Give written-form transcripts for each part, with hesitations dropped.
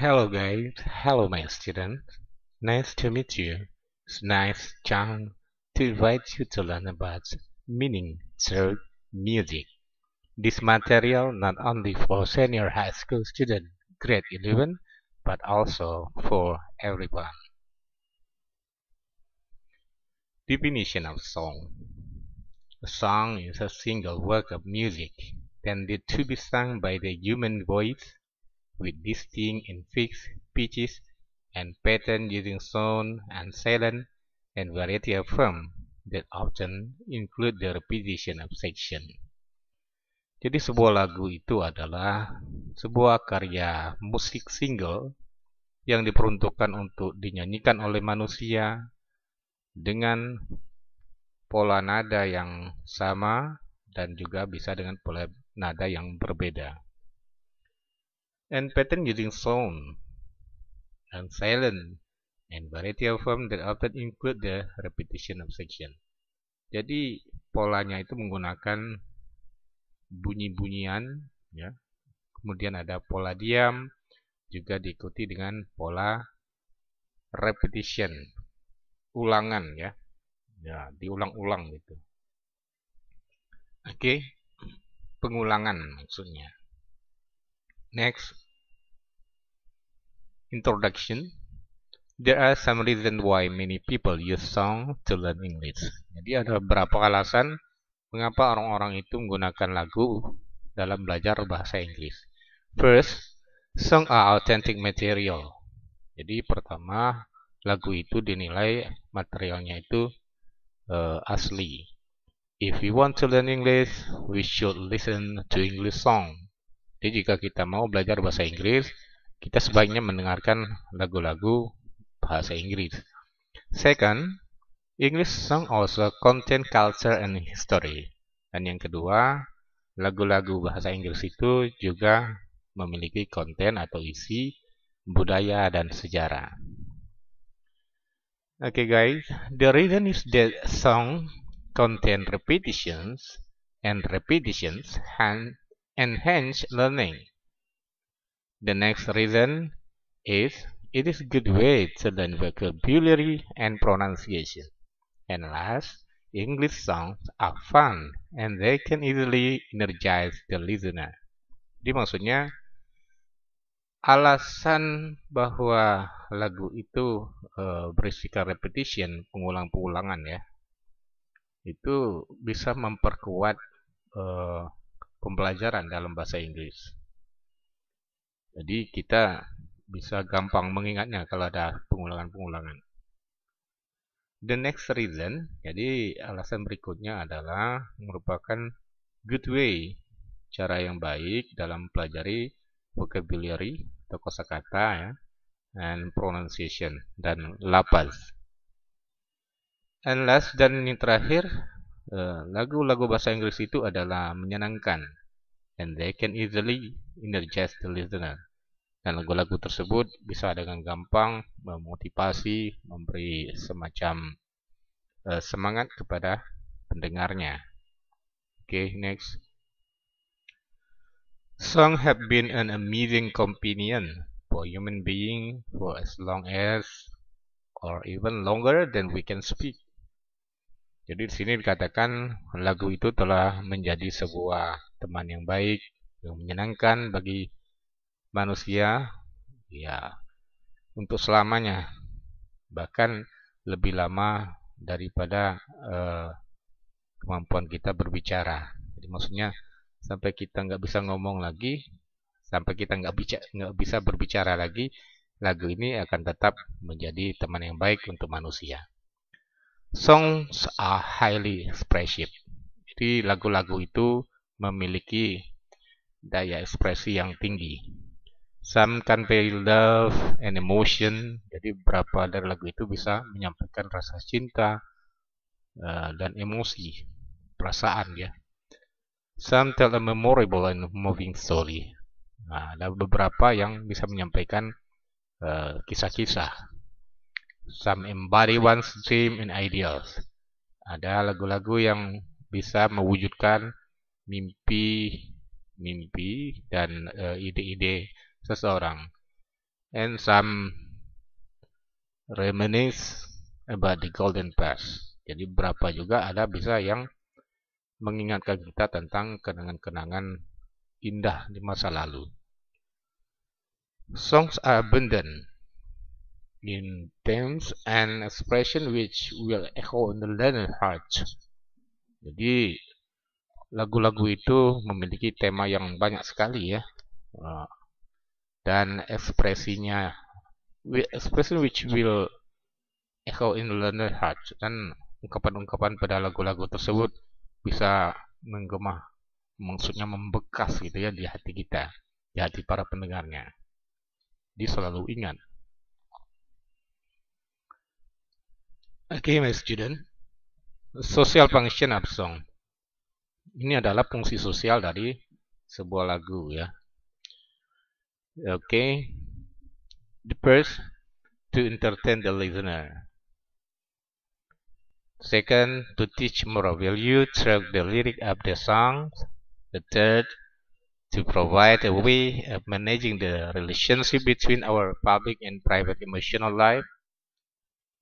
Hello guys, hello my student. Nice to meet you. It's nice chance to invite you to learn about meaning through music. This material not only for senior high school student grade 11 but also for everyone. Definition of song. A song is a single work of music intended to be sung by the human voice with distinct and fixed pitches and pattern using sound and silent and variety of form that often include the repetition of section. Jadi sebuah lagu itu adalah sebuah karya musik single yang diperuntukkan untuk dinyanyikan oleh manusia dengan pola nada yang sama dan juga bisa dengan pola nada yang berbeda. And pattern using sound and silent and variety of form that often include the repetition of section. Jadi polanya itu menggunakan bunyi-bunyian, ya. Kemudian ada pola diam, juga diikuti dengan pola repetition, ulangan, ya. Ya, diulang-ulang gitu. Oke, pengulangan maksudnya. Next, introduction. There are some reasons why many people use song to learn English. Jadi ada beberapa alasan mengapa orang-orang itu menggunakan lagu dalam belajar bahasa Inggris. First, song are authentic material. Jadi pertama, lagu itu dinilai materialnya itu asli. If we want to learn English, we should listen to English song. Jadi jika kita mau belajar bahasa Inggris, kita sebaiknya mendengarkan lagu-lagu bahasa Inggris. Second, English song also contain culture and history. Dan yang kedua, lagu-lagu bahasa Inggris itu juga memiliki konten atau isi budaya dan sejarah. Okay guys, the reason is that song contain repetitions and repetitions enhance learning. The next reason is it is a good way to learn vocabulary and pronunciation. And last, English songs are fun and they can easily energize the listener. Jadi maksudnya alasan bahwa lagu itu berisikan repetition, pengulang-pengulangan ya, itu bisa memperkuat pembelajaran dalam bahasa Inggris. Jadi kita bisa gampang mengingatnya kalau ada pengulangan-pengulangan. The next reason, jadi alasan berikutnya adalah merupakan good way, cara yang baik dalam pelajari vocabulary atau kosakata ya, and pronunciation dan lafaz. And last dan yang terakhir, lagu-lagu bahasa Inggris itu adalah menyenangkan, and they can easily energize the listener. Dan lagu-lagu tersebut bisa dengan gampang memotivasi, memberi semacam semangat kepada pendengarnya. Okay, next. Songs have been an amazing companion for human being for as long as or even longer than we can speak. Jadi di sini dikatakan lagu itu telah menjadi sebuah teman yang baik, yang menyenangkan bagi manusia, ya, untuk selamanya, bahkan lebih lama daripada kemampuan kita berbicara. Jadi maksudnya sampai kita nggak bisa ngomong lagi, sampai kita nggak bisa berbicara lagi, lagu ini akan tetap menjadi teman yang baik untuk manusia. Songs are highly expressive. Jadi lagu-lagu itu memiliki daya ekspresi yang tinggi. Some convey love and emotion. Jadi beberapa dari lagu itu bisa menyampaikan rasa cinta dan emosi, perasaan ya. Some tell a memorable and moving story. Nah, ada beberapa yang bisa menyampaikan kisah-kisah. Some embody one's dream and ideals. Ada lagu-lagu yang bisa mewujudkan mimpi dan ide-ide seseorang. and some reminisce about the golden past. Jadi berapa juga ada bisa yang mengingatkan kita tentang kenangan-kenangan indah di masa lalu. Songs are abundant in themes and expression which will echo in the learner's heart. Jadi lagu-lagu itu memiliki tema yang banyak sekali ya, dan expression which will echo in the learner's heart, dan ungkapan-ungkapan pada lagu-lagu tersebut bisa menggema, maksudnya membekas gitu ya di hati kita, di hati para pendengarnya. Dia selalu ingat. Okay, my student. Social function of song. Ini adalah fungsi sosial dari sebuah lagu ya. Okay. The first, to entertain the listener. Second, to teach moral value through the lyric of the song. The third, to provide a way of managing the relationship between our public and private emotional life.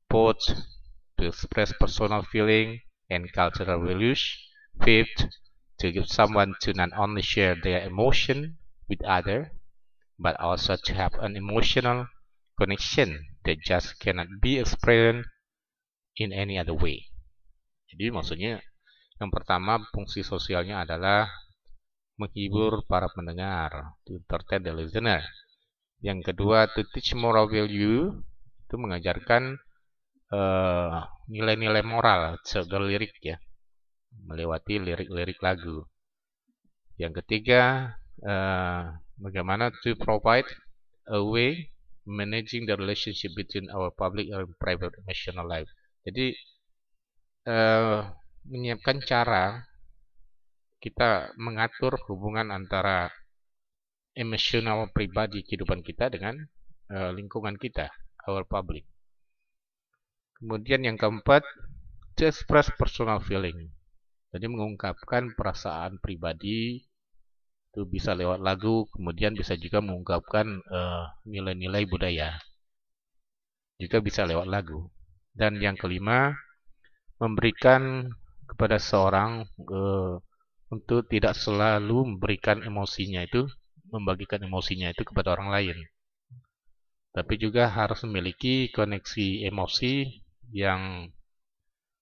Fourth, to express personal feeling and cultural values. Fifth, to give someone to not only share their emotion with others, but also to have an emotional connection that just cannot be expressed in any other way. Jadi maksudnya yang pertama fungsi sosialnya adalah menghibur para pendengar, to entertain the listener. Yang kedua, to teach moral value, itu mengajarkan nilai-nilai moral, the lirik ya, melewati lirik-lirik lagu. Yang ketiga, bagaimana to provide a way managing the relationship between our public and private emotional life. Jadi menyiapkan cara kita mengatur hubungan antara emosional pribadi kehidupan kita dengan lingkungan kita, our public. Kemudian yang keempat, to express personal feeling. Jadi mengungkapkan perasaan pribadi, itu bisa lewat lagu, kemudian bisa juga mengungkapkan nilai-nilai budaya, juga bisa lewat lagu. Dan yang kelima, memberikan kepada seorang untuk tidak selalu memberikan emosinya itu, membagikan emosinya itu kepada orang lain, tapi juga harus memiliki koneksi emosi yang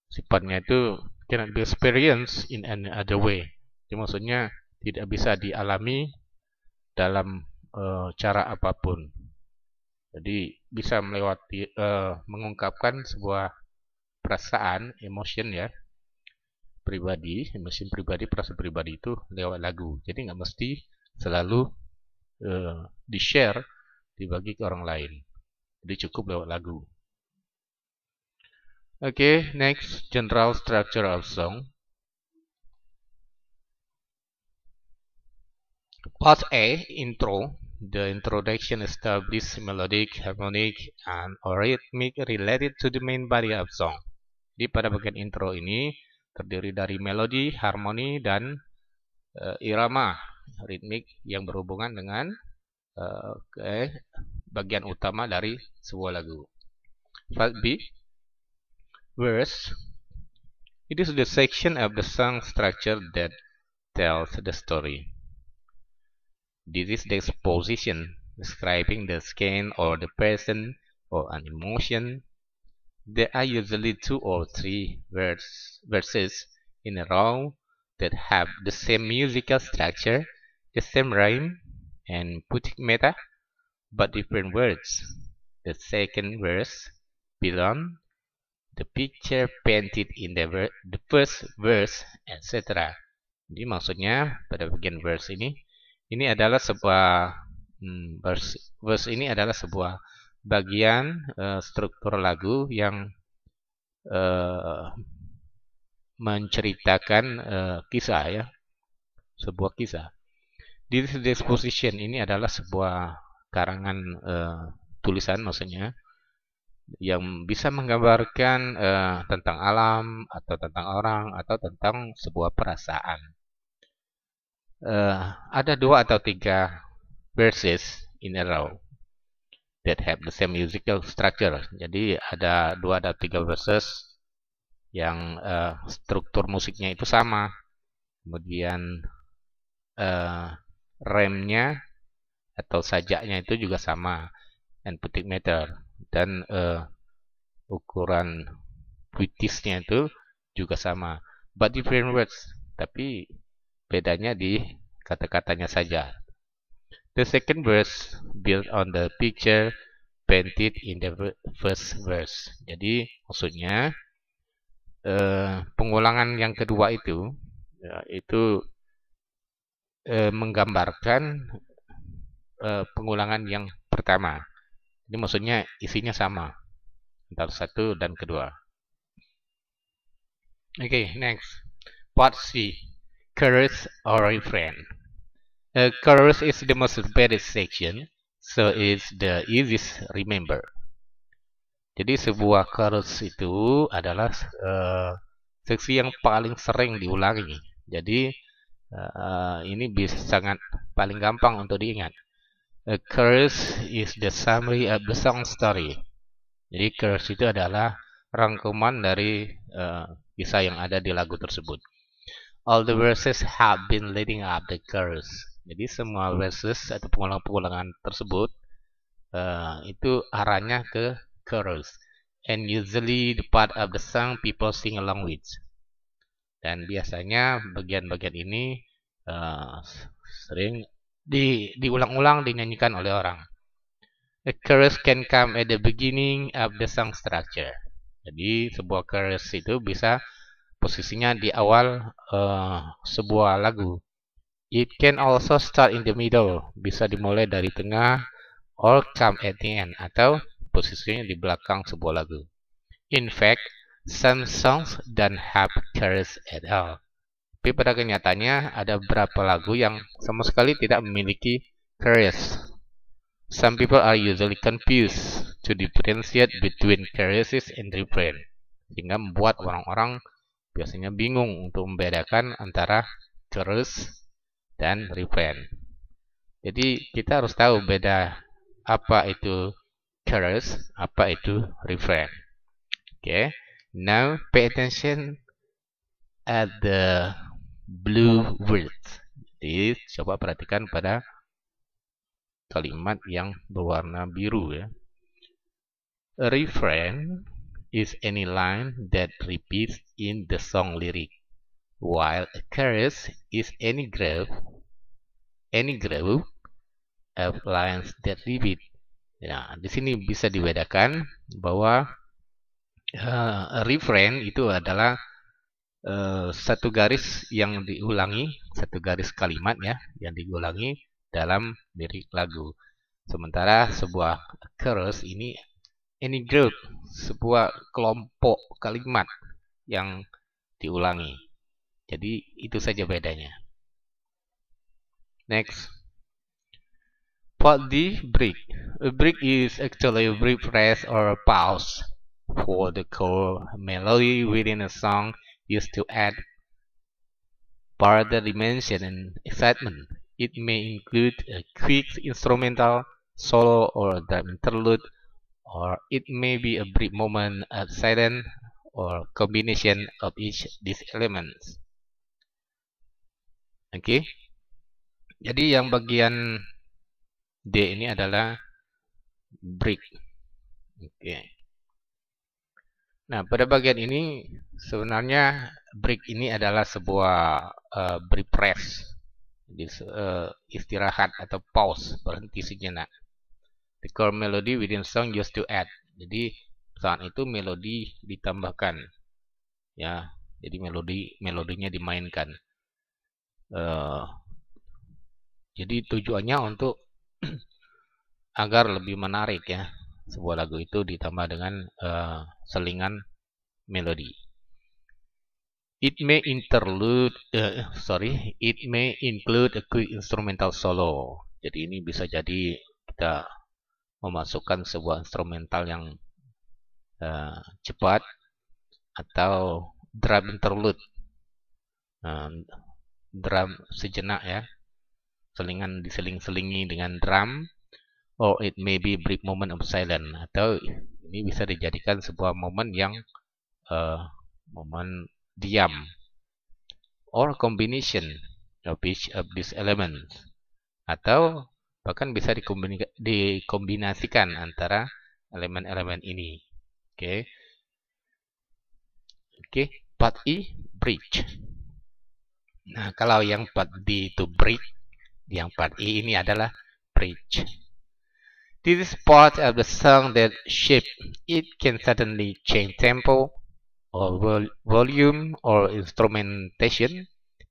sifatnya itu cannot be experienced in any other way. Jadi maksudnya tidak bisa dialami dalam cara apapun. Jadi bisa melewati mengungkapkan sebuah perasaan, emotion ya, pribadi, emosi pribadi, perasaan pribadi itu lewat lagu. Jadi nggak mesti selalu di-share, dibagi ke orang lain. Jadi cukup lewat lagu. Okay, next, general structure of song. Part A, intro. The introduction establishes melodic, harmonic, and rhythmic related to the main body of song. Di pada bagian intro ini terdiri dari melodi, harmoni, dan irama, ritmik yang berhubungan dengan bagian utama dari sebuah lagu. Part B, verse. It is the section of the song structure that tells the story. This is the exposition describing the scene or the person or an emotion. There are usually 2 or 3 verses in a row that have the same musical structure, the same rhyme and poetic meta, but different words. The second verse belong the picture painted in the first verse, etc. Jadi maksudnya pada bagian verse ini adalah sebuah verse ini adalah sebuah bagian struktur lagu yang menceritakan kisah ya, sebuah kisah. This is the exposition, ini adalah sebuah karangan tulisan maksudnya, yang bisa menggambarkan tentang alam atau tentang orang atau tentang sebuah perasaan. Ada 2 atau 3 verses in a row. that have the same musical structure. Jadi ada 2 atau 3 verses yang struktur musiknya itu sama. Kemudian remnya atau sajaknya itu juga sama, and putting meter, dan ukuran widthnya itu juga sama, but different words, tapi bedanya di kata-katanya saja. The second verse built on the picture painted in the first verse. Jadi maksudnya pengulangan yang kedua itu itu menggambarkan pengulangan yang pertama. Ini maksudnya isinya sama antara satu dan kedua. Okay, next. Part C. Chorus or refrain. Chorus is the most repeated section, so it's the easiest remember. Jadi sebuah chorus itu adalah seksi yang paling sering diulangi. Jadi ini bisa sangat paling gampang untuk diingat. A chorus is the summary of the song story. Jadi chorus itu adalah rangkuman dari kisah yang ada di lagu tersebut. All the verses have been leading up the chorus. Jadi semua verses atau pengulangan tersebut itu arahnya ke chorus. And usually the part of the song people sing along with. Dan biasanya bagian-bagian ini sering diulang-ulang dinyanyikan oleh orang. A chorus can come at the beginning of the song structure. Jadi sebuah chorus itu bisa posisinya di awal sebuah lagu. It can also start in the middle, bisa dimulai dari tengah, or come at the end, atau posisinya di belakang sebuah lagu. In fact, some songs don't have chorus at all. Tapi pada kenyataannya ada beberapa lagu yang sama sekali tidak memiliki chorus. Some people are usually confused to differentiate between choruses and refrain, sehingga membuat orang-orang biasanya bingung untuk membedakan antara chorus dan refrain. Jadi kita harus tahu beda apa itu chorus, apa itu refrain. Okay, now pay attention at the blue words. Jadi coba perhatikan pada kalimat yang berwarna biru ya. A refrain is any line that repeats in the song lyric, while a chorus is any group of lines that repeat. Nah, di sini bisa dibedakan bahwa refrain itu adalah satu garis yang diulangi, satu garis kalimat ya yang diulangi dalam lirik lagu. Sementara sebuah chorus ini any group, sebuah kelompok kalimat yang diulangi. Jadi itu saja bedanya. Next. Part D, break. A break is actually a brief rest or a pause for the core melody within a song used to add further dimension and excitement. It may include a quick instrumental solo or drum interlude, or it may be a brief moment of silence or combination of each these elements. Oke. Jadi yang bagian D ini adalah break. Oke. Nah, pada bagian ini sebenarnya break ini adalah sebuah brief rest. Jadi istirahat atau pause, berhenti sejenak. The core melody within song used to add. Jadi saat itu melodi ditambahkan, ya. Jadi melodinya dimainkan. Jadi tujuannya untuk agar lebih menarik ya. Sebuah lagu itu ditambah dengan selingan melodi. It may include a quick instrumental solo. Jadi ini bisa jadi kita memasukkan sebuah instrumental yang cepat atau drum interlude, drum sejenak ya, selingan diseling-selingi dengan drum, or it may be brief moment of silence, atau ini bisa dijadikan sebuah momen yang momen diam, or combination of each of these elements, atau bahkan bisa dikombinasikan antara elemen-elemen ini. Oke. Part E, bridge. Nah, kalau yang part B itu break, yang part E ini adalah bridge. This is part of the song that shape. It can suddenly change tempo or volume or instrumentation.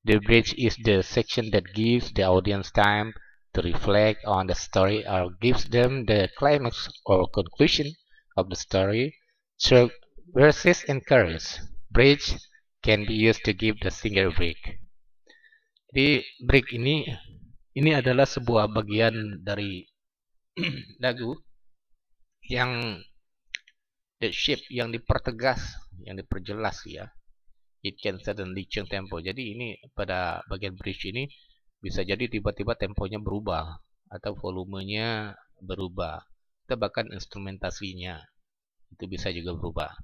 The bridge is the section that gives the audience time to reflect on the story or gives them the climax or conclusion of the story through verses and chorus. Bridge can be used to give the singer break. Jadi break ini adalah sebuah bagian dari lagu yang the shape, yang dipertegas, yang diperjelas ya. It can suddenly change tempo. Jadi ini pada bagian bridge ini bisa jadi tiba-tiba temponya berubah atau volumenya berubah, atau bahkan instrumentasinya itu bisa juga berubah.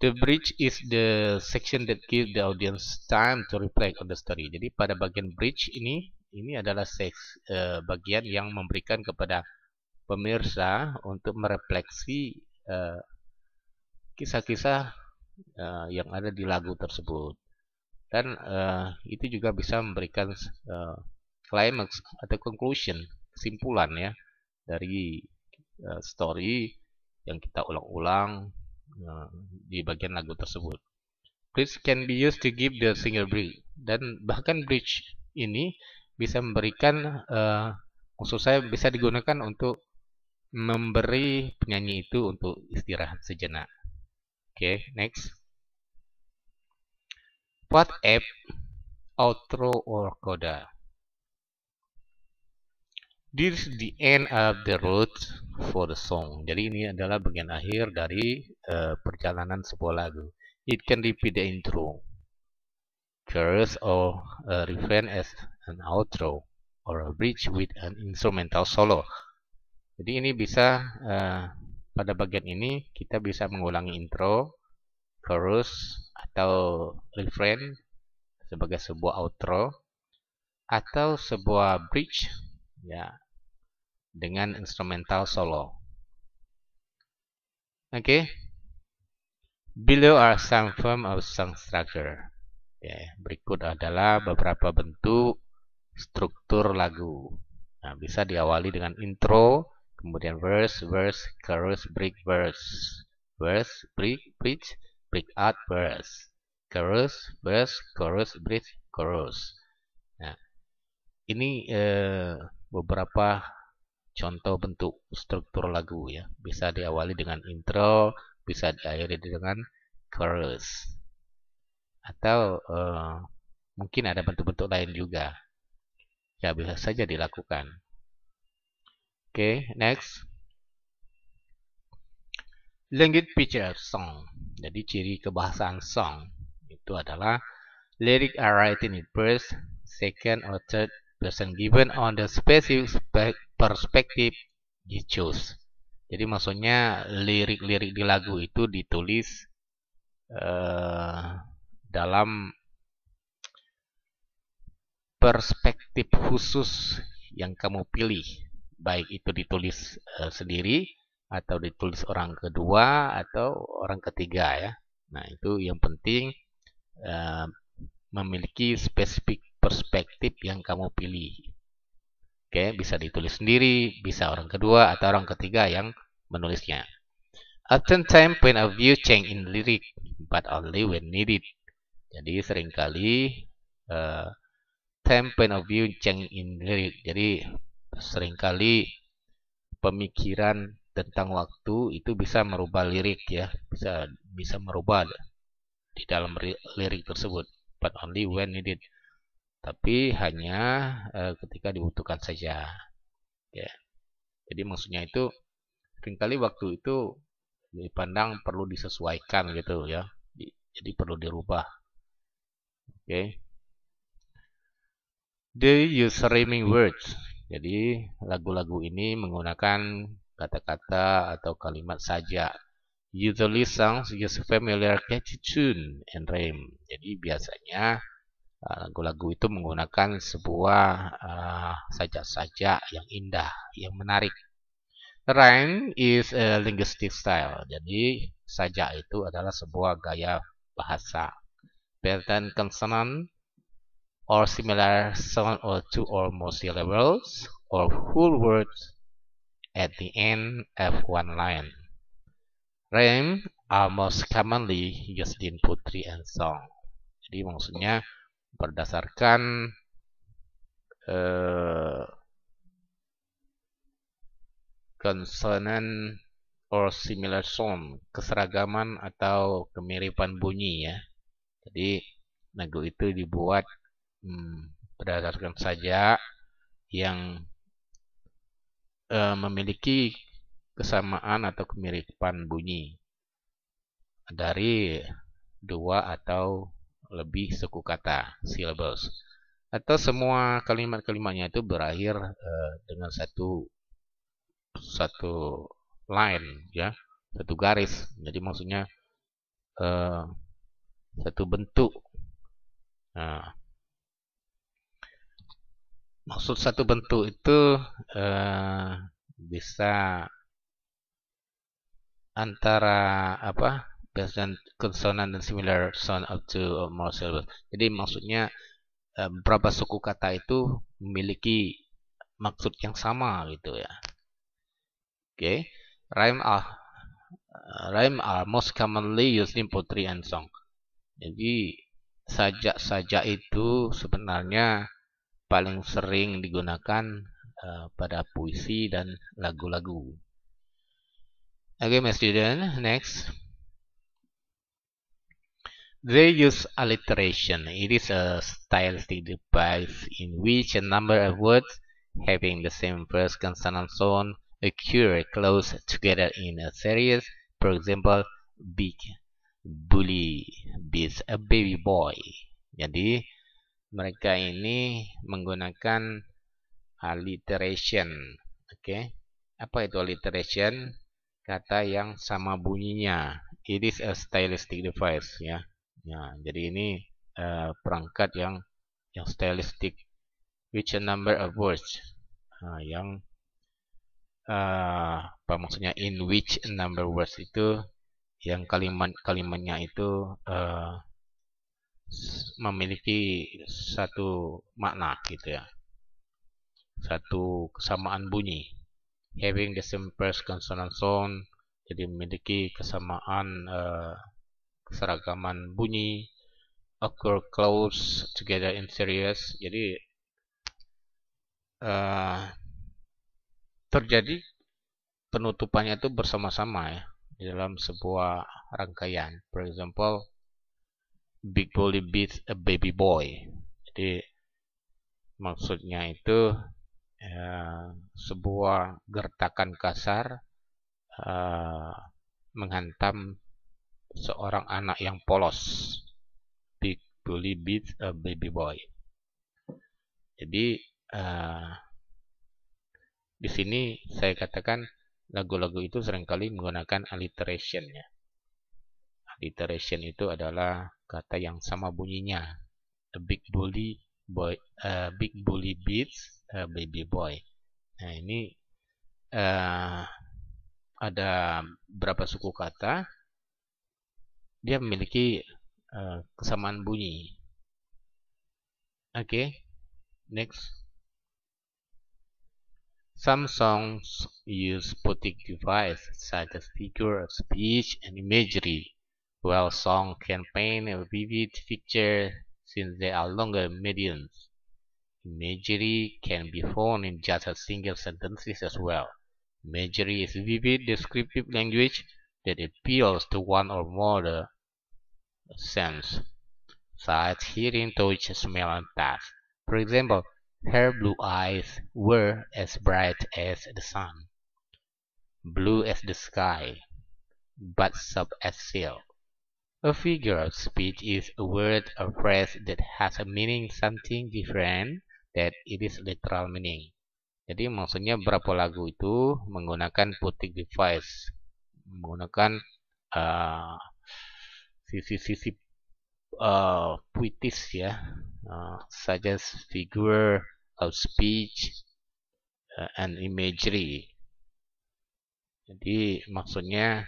The bridge is the section that gives the audience time to reflect on the story. Jadi pada bagian bridge ini adalah bagian yang memberikan kepada pemirsa untuk merefleksi kisah-kisah yang ada di lagu tersebut. Dan itu juga bisa memberikan climax atau conclusion, kesimpulan ya dari story yang kita ulang-ulang di bagian lagu tersebut. Bridge can be used to give the singer break. Dan bahkan bridge ini bisa memberikan, maksud saya bisa digunakan untuk memberi penyanyi itu untuk istirahat sejenak. Oke, next. Part F, outro or coda. This is the end of the road for the song. Jadi ini adalah bagian akhir dari perjalanan sebuah lagu. It can repeat the intro, chorus, or a refrain as an outro, or a bridge with an instrumental solo. Jadi ini bisa pada bagian ini kita bisa mengulangi intro, chorus, atau refrain sebagai sebuah outro, atau sebuah bridge ya dengan instrumental solo. Oke. Below are some form of song structure. Ya, berikut adalah beberapa bentuk struktur lagu. Nah, bisa diawali dengan intro, kemudian verse, chorus, break, verse, break, bridge, break out, verse, chorus, bridge, chorus. Nah, ini beberapa contoh bentuk struktur lagu ya. Bisa diawali dengan intro, bisa diakhiri dengan chorus, atau mungkin ada bentuk-bentuk lain juga. Ya, bisa saja dilakukan. Oke, next. Language feature of song. Jadi ciri kebahasaan song itu adalah lyric are written in first, second, or third person given on the specific perspective you choose. Jadi maksudnya lirik-lirik di lagu itu ditulis dalam perspektif khusus yang kamu pilih, baik itu ditulis sendiri atau ditulis orang kedua atau orang ketiga ya. Nah, itu yang penting memiliki spesifik perspektif yang kamu pilih. Oke, bisa ditulis sendiri, bisa orang kedua atau orang ketiga yang menulisnya. Oftentimes point of view change in lyric, but only when needed. Jadi seringkali time point of view change in lyric. Jadi seringkali pemikiran tentang waktu itu bisa merubah lirik ya, bisa merubah di dalam lirik tersebut, but only when needed. Tapi hanya ketika dibutuhkan saja. Ya. Jadi maksudnya itu seringkali waktu itu dipandang perlu disesuaikan gitu ya. Jadi perlu dirubah. Oke. They use rhyming words. Jadi lagu-lagu ini menggunakan kata-kata atau kalimat saja. Usually songs use familiar catchy tune and rhyme. Jadi biasanya lagu-lagu itu menggunakan sebuah sajak-sajak yang indah, yang menarik. Rhyme is a linguistic style. Jadi sajak itu adalah sebuah gaya bahasa. Pattern consonant or similar sound or two or more syllables or whole words at the end of one line. Rhyme are most commonly used in poetry and song. Jadi maksudnya berdasarkan consonant or similar sound, keseragaman atau kemiripan bunyi ya. Jadi lagu itu dibuat berdasarkan saja yang memiliki kesamaan atau kemiripan bunyi dari dua atau lebih suku kata syllables, atau semua kalimat-kalimatnya itu berakhir dengan satu line ya, satu garis. Jadi maksudnya satu bentuk. Nah, maksud satu bentuk itu bisa antara konsonan dan similar sound up to more syllables. Jadi maksudnya beberapa suku kata itu memiliki maksud yang sama gitu ya. Oke, rhyme are most commonly used in poetry and song. Jadi sajak-sajak itu sebenarnya paling sering digunakan pada puisi dan lagu-lagu. Okay, my student, next. They use alliteration. It is a stylistic device in which a number of words having the same first consonant sound occur close together in a series. For example, big bully beats a baby boy. Jadi mereka ini menggunakan alliteration. Oke, apa itu alliteration? Kata yang sama bunyinya. It is a stylistic device ya. Ya, jadi ini perangkat yang stylistic, which a number of words, yang apa maksudnya in which a number of words itu yang kalimatnya itu memiliki satu makna gitu ya, satu kesamaan bunyi. Having the same first consonant sound, jadi memiliki kesamaan keseragaman bunyi. Occur close together in series, jadi terjadi penutupannya itu bersama-sama ya di dalam sebuah rangkaian. For example, big bully beats a baby boy. Jadi maksudnya itu sebuah gertakan kasar menghantam seorang anak yang polos. Big bully beats a baby boy. Jadi di sini saya katakan lagu-lagu itu seringkali menggunakan alliteration ya. Alliteration itu adalah kata yang sama bunyinya. A big bully beats a baby boy. Nah ini ada berapa suku kata, dia memiliki kesamaan bunyi. Okay, next. Some songs use poetic devices such as figure of speech and imagery, while songs can paint a vivid picture since they are longer mediums. Imagery can be found in just a single sentences as well. Imagery is vivid descriptive language that appeals to one or more sense, such hearing, touch, smell, and taste. For example, her blue eyes were as bright as the sun, blue as the sky, but soft as silk. A figure of speech is a word or phrase that has a meaning something different than its literal meaning. Jadi maksudnya berapa lagu itu menggunakan phonetic device, menggunakan sisi-sisi puitis ya, such as figure of speech and imagery. Jadi maksudnya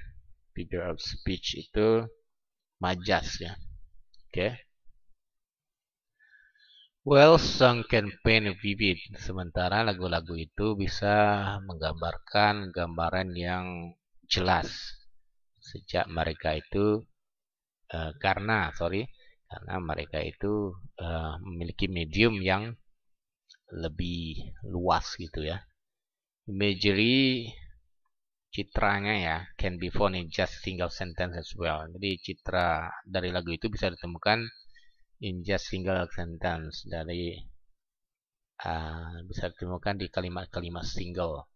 figure of speech itu majas ya. Oke. Well, song can paint vivid. Sementara lagu-lagu itu bisa menggambarkan gambaran yang jelas. Sejak mereka itu karena mereka itu memiliki medium yang lebih luas gitu ya. Imagery, citranya ya, can be found in just single sentence as well. Jadi citra dari lagu itu bisa ditemukan in just single sentence, dari bisa ditemukan di kalimat-kalimat single.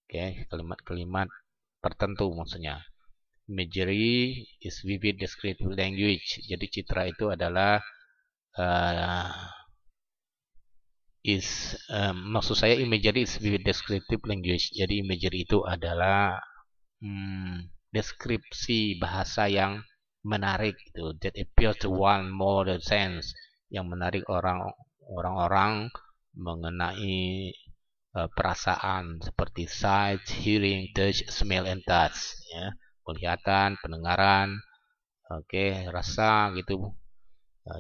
Oke, kalimat-kalimat tertentu maksudnya. Imagery is vivid descriptive language. Jadi citra itu adalah maksud saya imagery is vivid descriptive language. Jadi imagery itu adalah deskripsi bahasa yang menarik gitu, that appeals to one more the sense, yang menarik orang-orang mengenai perasaan seperti sight, hearing, touch, smell, and touch ya, penglihatan, pendengaran, rasa gitu.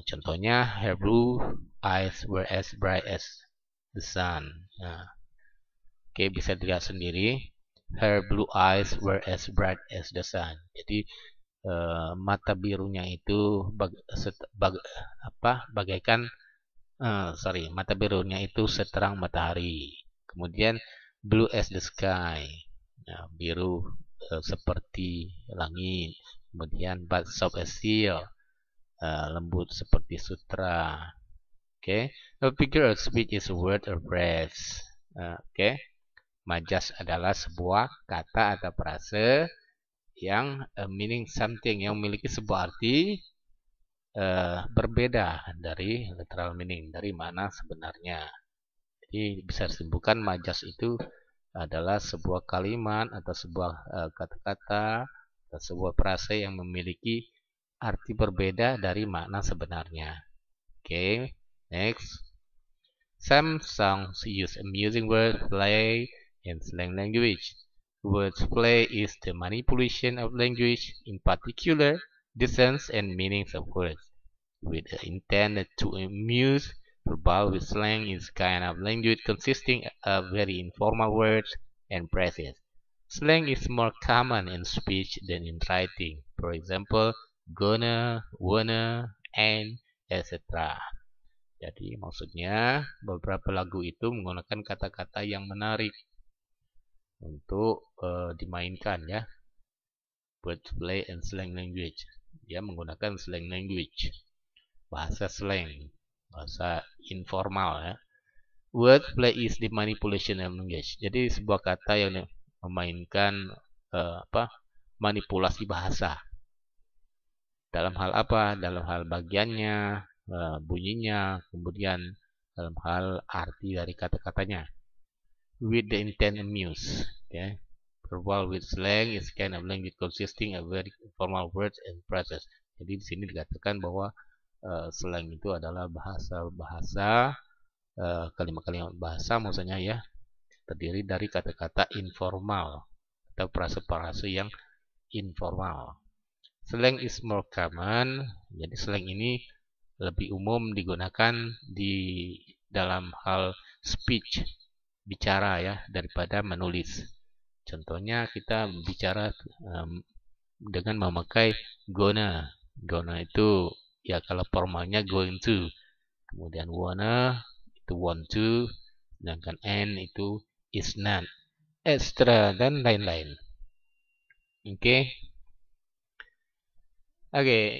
Contohnya, her blue eyes were as bright as the sun. Bisa dilihat sendiri. Her blue eyes were as bright as the sun. Jadi mata birunya itu mata birunya itu seterang matahari. Kemudian blue as the sky. Nah, biru seperti langit. Kemudian but soft as seal. Lembut seperti sutra. A figure of speech is a word or phrase. Majas adalah sebuah kata atau frase yang meaning something, yang memiliki sebuah arti berbeda dari literal meaning, dari makna sebenarnya. Jadi bisa disebutkan majas itu adalah sebuah kalimat atau sebuah kata-kata atau sebuah frase yang memiliki arti berbeda dari makna sebenarnya. Next. Some songs use amusing wordplay in slang language. Wordplay is the manipulation of language, in particular the sense and meanings of words, with the intent to amuse. Verbal with slang is kind of language consisting of very informal words and phrases. Slang is more common in speech than in writing. For example, gonna, wanna, and etc. Jadi maksudnya beberapa lagu itu menggunakan kata-kata yang menarik untuk dimainkan ya. Wordplay and slang language. Dia menggunakan slang language. Bahasa slang, bahasa informal ya. Wordplay is the manipulation of language. Jadi sebuah kata yang memainkan manipulasi bahasa. Dalam hal apa? Dalam hal bagiannya, bunyinya, kemudian dalam hal arti dari kata-katanya. With the intent amuse. Verbal with slang is kind of language consisting of very informal words and phrases. Jadi di sini dikatakan bahwa slang itu adalah bahasa-bahasa, kalimat-kalimat bahasa maksudnya ya, terdiri dari kata-kata informal atau frase-frase yang informal. Slang is more common. Jadi slang ini lebih umum digunakan di dalam hal speech, bicara ya, daripada menulis. Contohnya kita bicara dengan memakai gonna. Gonna itu ya kalau formalnya going to. Kemudian wanna itu want to. Sedangkan and itu is not. Extra dan lain-lain. Okay,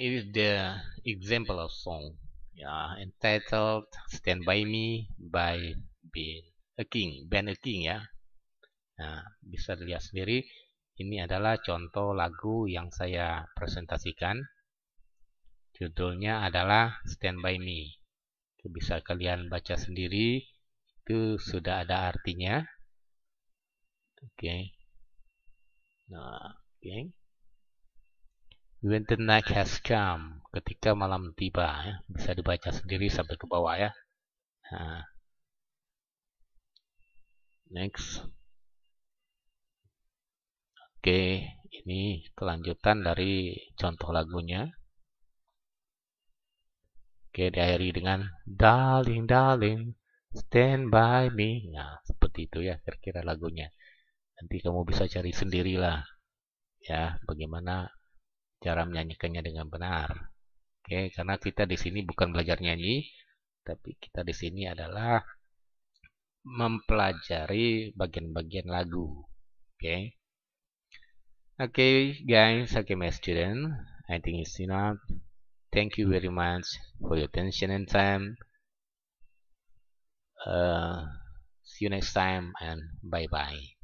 it is the example of song entitled Stand By Me by Ben A King ya. Nah, bisa dilihat sendiri, ini adalah contoh lagu yang saya presentasikan. Judulnya adalah Stand By Me. Bisa kalian baca sendiri itu sudah ada artinya. Oke. Nah, oke. When the night has come, ketika malam tiba, ya. Bisa dibaca sendiri sampai ke bawah ya. Nah, next. Oke, ini kelanjutan dari contoh lagunya. Oke, diakhiri dengan Darling, darling, stand by me. Nah, seperti itu ya kira-kira lagunya. Nanti kamu bisa cari sendirilah ya bagaimana cara menyanyikannya dengan benar. Oke, karena kita di sini bukan belajar nyanyi, tapi kita di sini adalah mempelajari bagian-bagian lagu. Oke. Okay, guys, okay, my student. I think it's enough. Thank you very much for your attention and time. See you next time and bye bye.